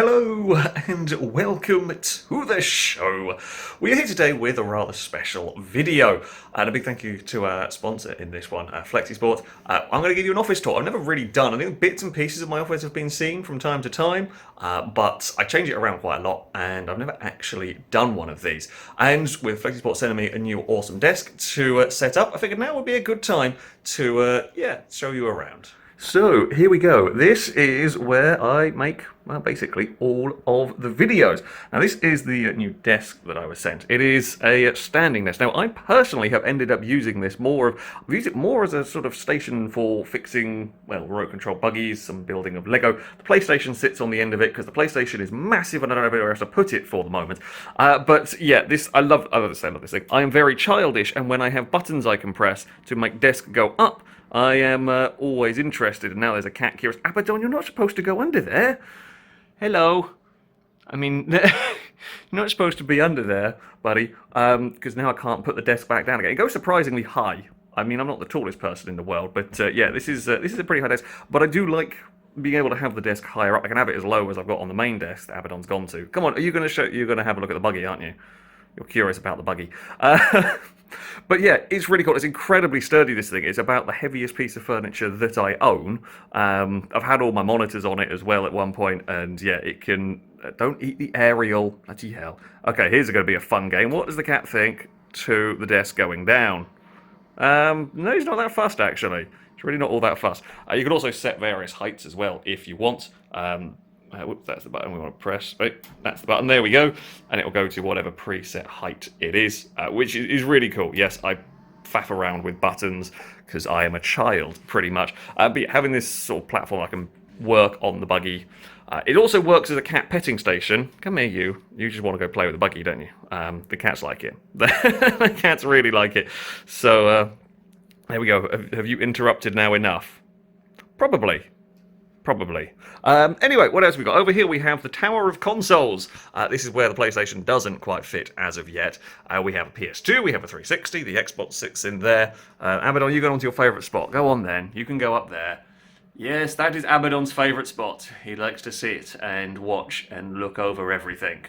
Hello and welcome to the show. We are here today with a rather special video, and a big thank you to our sponsor in this one, FlexiSport. I'm going to give you an office tour. I've never really done. I think bits and pieces of my office have been seen from time to time, but I change it around quite a lot, and I've never actually done one of these. And with FlexiSport sending me a new awesome desk to set up, I figured now would be a good time to show you around. So here we go. This is where I make, well, basically all of the videos. Now this is the new desk that I was sent. It is a standing desk. Now I personally have ended up using this I've used it more as a sort of station for fixing, well, remote control buggies, some building of Lego. The PlayStation sits on the end of it because the PlayStation is massive and I don't know where else to put it for the moment. But yeah, I love the sound of this thing. I am very childish, and when I have buttons I can press to make desk go up, I am always interested, and now there's a cat curious. Abaddon, you're not supposed to go under there. Hello. I mean, you're not supposed to be under there, buddy, because now I can't put the desk back down again. It goes surprisingly high. I mean, I'm not the tallest person in the world, but yeah, this is a pretty high desk. But I do like being able to have the desk higher up. I can have it as low as I've got on the main desk that Abaddon's gone to. Come on, you're going to have a look at the buggy, aren't you? You're curious about the buggy. But yeah, it's really cool. It's incredibly sturdy, this thing. It's about the heaviest piece of furniture that I own. I've had all my monitors on it as well at one point, and yeah, it can... don't eat the aerial. Bloody hell. Okay, here's going to be a fun game. What does the cat think to the desk going down? No, he's not that fussed, actually. He's really not all that fussed. You can also set various heights as well, if you want. Whoops, that's the button we want to press. Right, that's the button. There we go. And it will go to whatever preset height it is, which is really cool. Yes, I faff around with buttons because I am a child, pretty much. But yeah, having this sort of platform I can work on the buggy. It also works as a cat petting station. Come here, you. You just want to go play with the buggy, don't you? The cats like it. The cats really like it. So, there we go. Have you interrupted now enough? Probably. Anyway, what else have we got? Over here we have the Tower of Consoles. This is where the PlayStation doesn't quite fit as of yet. We have a PS2, we have a 360, the Xbox sits in there. Abaddon, you go on to your favourite spot. Go on then, you can go up there. Yes, that is Abaddon's favourite spot. He likes to sit and watch and look over everything.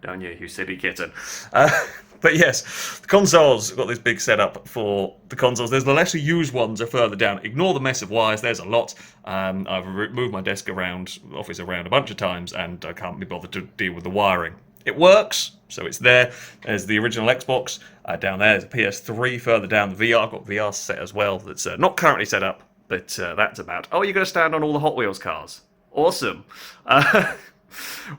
Don't you silly kitten? But yes, the consoles, got this big setup for the consoles. There's the lesser used ones are further down. Ignore the mess of wires, there's a lot. I've moved my desk around, office around a bunch of times, and I can't be bothered to deal with the wiring. It works, so it's there. There's the original Xbox. Down there, there's a PS3 further down. The VR, I've got VR set as well. That's not currently set up, but that's about. Oh, you're going to stand on all the Hot Wheels cars. Awesome.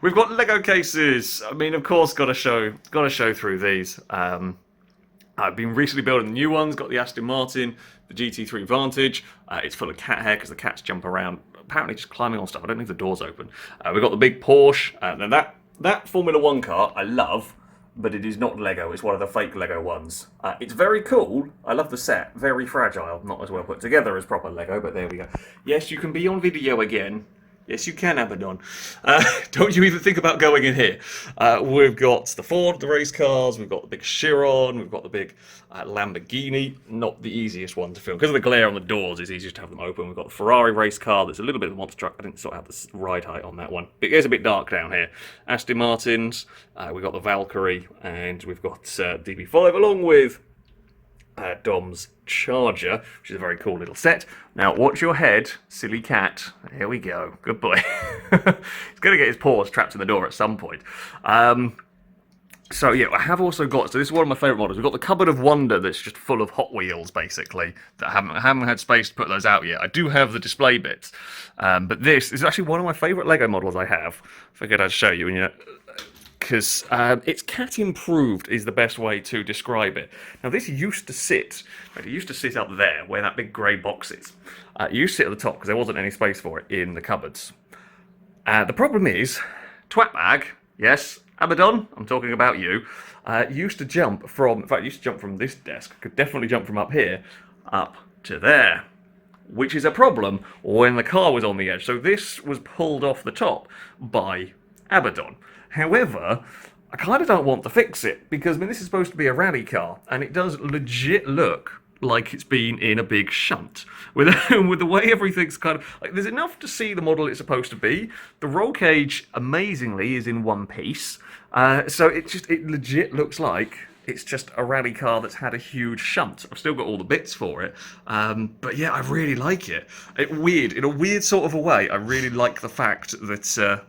We've got Lego cases. I mean, of course, got to show through these. I've been recently building the new ones. Got the Aston Martin, the GT3 Vantage. It's full of cat hair because the cats jump around, apparently just climbing on stuff. I don't think the door's open. We've got the big Porsche. And that Formula One car I love, but it is not Lego. It's one of the fake Lego ones. It's very cool. I love the set. Very fragile. Not as well put together as proper Lego, but there we go. Yes, you can be on video again. Yes, you can, Abaddon. Don't you even think about going in here. We've got the Ford, the race cars, we've got the big Chiron, we've got the big Lamborghini. Not the easiest one to film. Because of the glare on the doors, it's easier to have them open. We've got the Ferrari race car that's a little bit of a monster truck. I didn't sort out the ride height on that one. It is a bit dark down here. Aston Martins, we've got the Valkyrie, and we've got DB5 along with Dom's Charger, which is a very cool little set. Now, watch your head, silly cat. Here we go. Good boy. He's going to get his paws trapped in the door at some point. So, yeah, I have also got... So, this is one of my favourite models. We've got the Cupboard of Wonder that's just full of Hot Wheels, basically. That I haven't had space to put those out yet. I do have the display bits. But this is actually one of my favourite Lego models I have. Figured I'd show you. And, you know, because it's cat improved is the best way to describe it. Now this used to sit, right, it used to sit up there where that big grey box is. It used to sit at the top because there wasn't any space for it in the cupboards. The problem is, Twatbag, yes, Abaddon, I'm talking about you, used to jump from, in fact used to jump from this desk, could definitely jump from up here, up to there. Which is a problem when the car was on the edge. So this was pulled off the top by Abaddon. However, I kind of don't want to fix it, because I mean, this is supposed to be a rally car, and it does legit look like it's been in a big shunt. With with the way everything's kind of like, there's enough to see the model it's supposed to be. The roll cage, amazingly, is in one piece, so it legit looks like it's just a rally car that's had a huge shunt. I've still got all the bits for it, but yeah, I really like it. In a weird sort of a way. I really like the fact that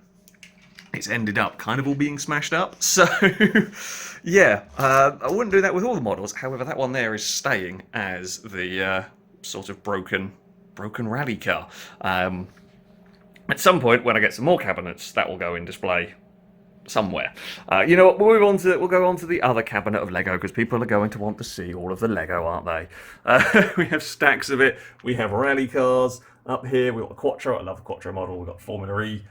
it's ended up kind of all being smashed up. So yeah, I wouldn't do that with all the models. However, that one there is staying as the sort of broken rally car. At some point, when I get some more cabinets, that will go in display somewhere. You know what? We'll go on to the other cabinet of Lego, because people are going to want to see all of the Lego, aren't they? We have stacks of it. We have rally cars up here. We've got the Quattro. I love the Quattro model. We've got Formula E,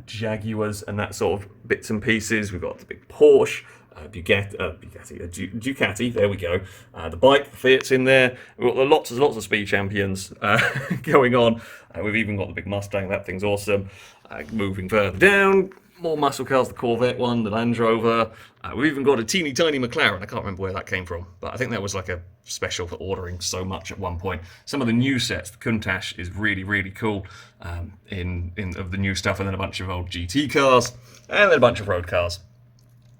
Jaguars, and that sort of bits and pieces. We've got the big Porsche, Ducati. There we go. The bike, the Fiat's in there. We've got lots of speed champions going on. We've even got the big Mustang. That thing's awesome. Moving further down, more muscle cars, the Corvette one, the Land Rover. We've even got a teeny tiny McLaren. I can't remember where that came from, but I think that was like a special for ordering so much at one point. Some of the new sets, the Countach is really cool of the new stuff, and then a bunch of old GT cars, and then a bunch of road cars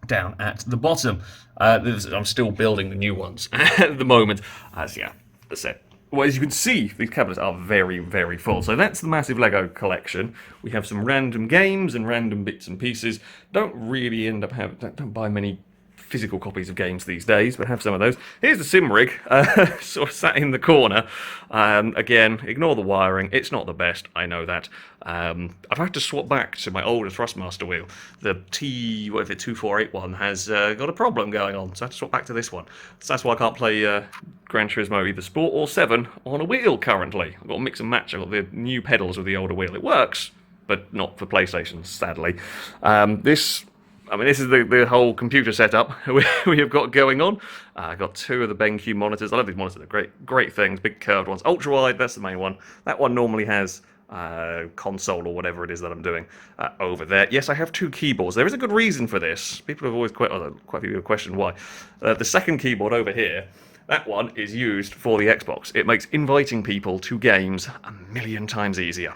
down at the bottom. I'm still building the new ones at the moment. So yeah, that's it. Well, as you can see, these cabinets are very full. So that's the massive Lego collection. We have some random games and random bits and pieces. Don't buy many physical copies of games these days, but have some of those. Here's the sim rig, sort of sat in the corner. Again, ignore the wiring. It's not the best, I know that. I've had to swap back to my older Thrustmaster wheel. The T2481 one has got a problem going on, so I have to swap back to this one. So that's why I can't play Gran Turismo either Sport or 7 on a wheel currently. I've got to mix and match. I've got the new pedals with the older wheel. It works, but not for PlayStation, sadly. This is the whole computer setup we have got going on. I've got two of the BenQ monitors. I love these monitors. They're great things. Big curved ones. Ultra wide, that's the main one. That one normally has console or whatever it is that I'm doing over there. Yes, I have two keyboards. There is a good reason for this. People have always quite a few people have questioned why. The second keyboard over here, that one is used for the Xbox. It makes inviting people to games a million times easier.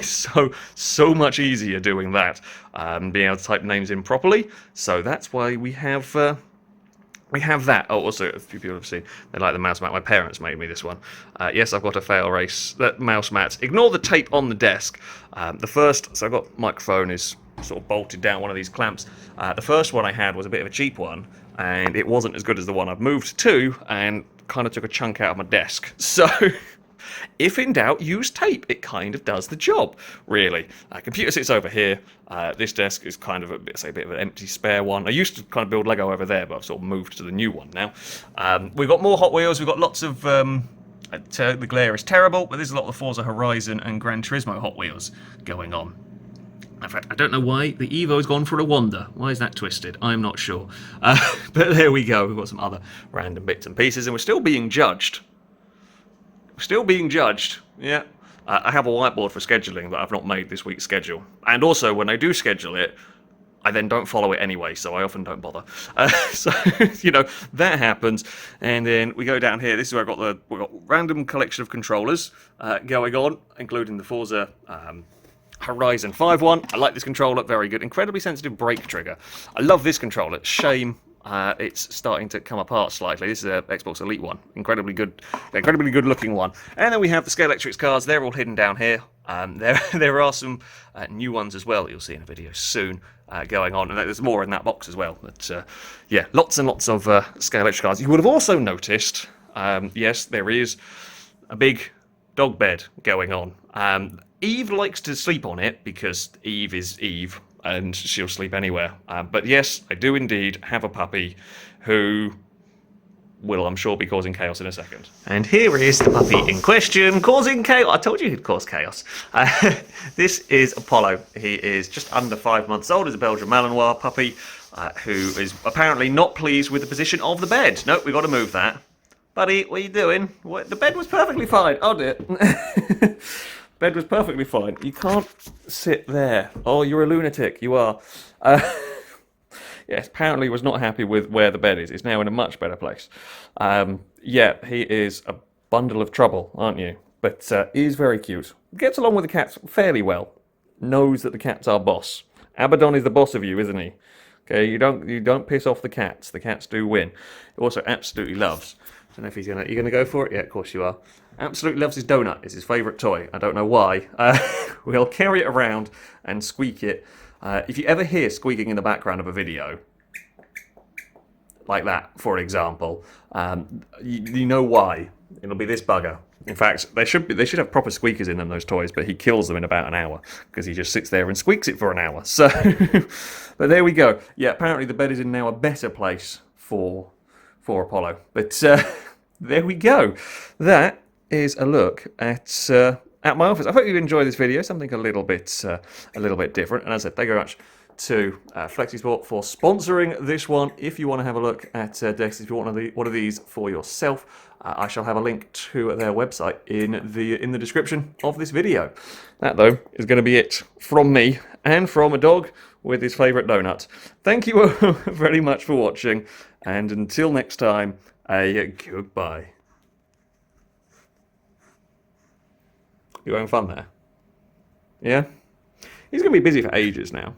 So much easier doing that. Being able to type names in properly. So that's why we have that. Oh, also, a few people have seen, they like the mouse mat. My parents made me this one. Yes, I've got a FailRace mouse mat. Ignore the tape on the desk. So I've got microphone is sort of bolted down one of these clamps. The first one I had was a bit of a cheap one, and it wasn't as good as the one I've moved to, and kind of took a chunk out of my desk. So if in doubt, use tape. It kind of does the job, really. Computer sits over here. This desk is kind of a bit of an empty spare one. I used to kind of build Lego over there, but I've sort of moved to the new one now. We've got more Hot Wheels. We've got lots of the glare is terrible, but there's a lot of the Forza Horizon and Gran Turismo Hot Wheels going on. In fact, I don't know why the Evo's gone for a wander. Why is that twisted? I'm not sure. But there we go. We've got some other random bits and pieces, and we're still being judged. Yeah. I have a whiteboard for scheduling, but I've not made this week's schedule. And also, when I do schedule it, I then don't follow it anyway, so I often don't bother. So, that happens. And then we go down here. This is where we've got random collection of controllers going on, including the Forza Horizon 5 one. I like this controller, very good. Incredibly sensitive brake trigger. I love this controller. Shame it's starting to come apart slightly. This is a Xbox Elite one. Incredibly good looking one. And then we have the Scalextrics cars. They're all hidden down here. There are some new ones as well that you'll see in a video soon going on. And there's more in that box as well. But yeah, lots and lots of Scalextric cars. You would have also noticed, yes, there is a big dog bed going on. Eve likes to sleep on it because Eve is Eve and she'll sleep anywhere. But yes, I do indeed have a puppy who will, I'm sure, be causing chaos in a second. And here is the puppy in question, causing chaos. I told you he'd cause chaos. This is Apollo. He is just under 5 months old. He's a Belgian Malinois puppy who is apparently not pleased with the position of the bed. Nope, we've got to move that. Buddy, what are you doing? What? The bed was perfectly fine. Oh dear. Bed was perfectly fine. You can't sit there. Oh, you're a lunatic. You are. Yes, apparently was not happy with where the bed is. It's now in a much better place. Yeah, he is a bundle of trouble, aren't you? But he is very cute. Gets along with the cats fairly well. Knows that the cat's our boss. Abaddon is the boss of you, isn't he? Okay, you don't piss off the cats. The cats do win. He also absolutely loves. I don't know if he's gonna. You gonna go for it? Yeah, of course you are. Absolutely loves his donut. It's his favourite toy. I don't know why. We'll carry it around and squeak it. If you ever hear squeaking in the background of a video, like that, for example, you know why. It'll be this bugger. In fact, they should have proper squeakers in them, those toys, but he kills them in about an hour because he just sits there and squeaks it for an hour. So, but there we go. Yeah, apparently the bed is in now a better place for Apollo. But there we go. That is a look at my office. I hope you enjoyed this video. Something a little bit different. And as I said, thank you very much to FlexiSport for sponsoring this one. If you want to have a look at desks, if you want one of these for yourself, I shall have a link to their website in the description of this video. That, though, is going to be it from me and from a dog with his favourite donut. Thank you all very much for watching, and until next time, a goodbye. You having fun there? Yeah? He's going to be busy for ages now.